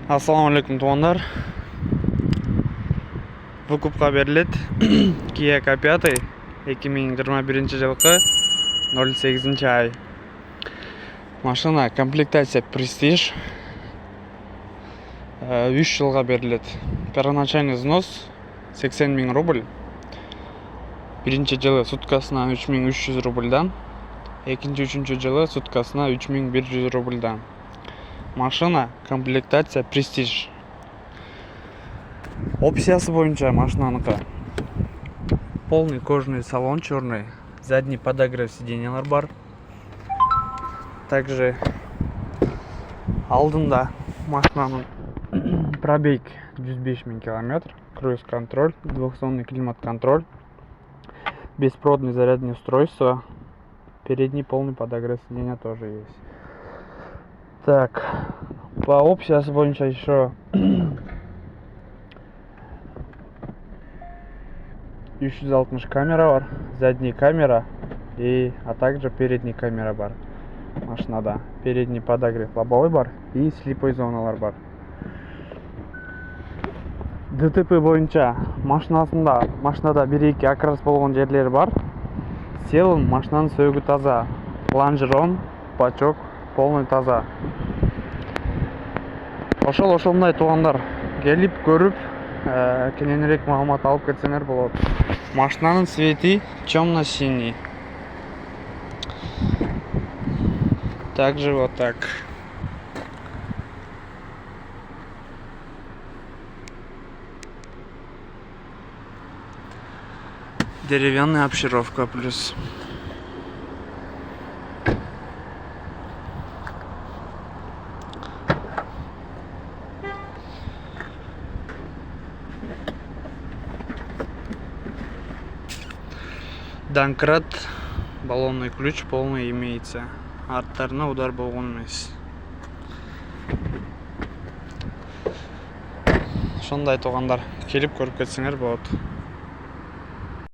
Assalamu alaikum туғандар. Выкупқа беріледі Kia K5 2021 жылғы 08 ай. Машина комплектация Prestige 3 жылға беріледі. Первоначальный взнос 80 000 рубль. Бірінші жылы суткасына 3300 рубльдан, екінші-үшінші жылы суткасына 3100 рубльдан. Машина комплектация Prestige. Опциясы бойынша машинаныкы полный кожаный салон черный, задний подогрев сиденьялар бар. Также алдында машинаның пробег 105 000 километр, круиз контроль, двухзонный климат контроль, беспроводное зарядное устройство, передний полный подогрев сиденья тоже есть. Так, по опциясы бойынша еще 360 камера бар, задний камера а также передний камера бар. Машинада передний подогрев лобовой бар и слепой зоналар бар. ДТП бойынша машинада 1-2 окрас болған жерлері бар. Целом машинаның сөгі таза. Лонжерон, бачок полный таза. Ошолмай туғандар келіп көріп, кененірек мағлұмат алып кетсеңер болады. Машинаның цвети темно-синий. Также вот так. Деревянная обшировка плюс. Домкрат, баллонный ключ полный имеется. Арттарына удар болған емес. Сондай туғандар келіп көріп кетсеңер болады.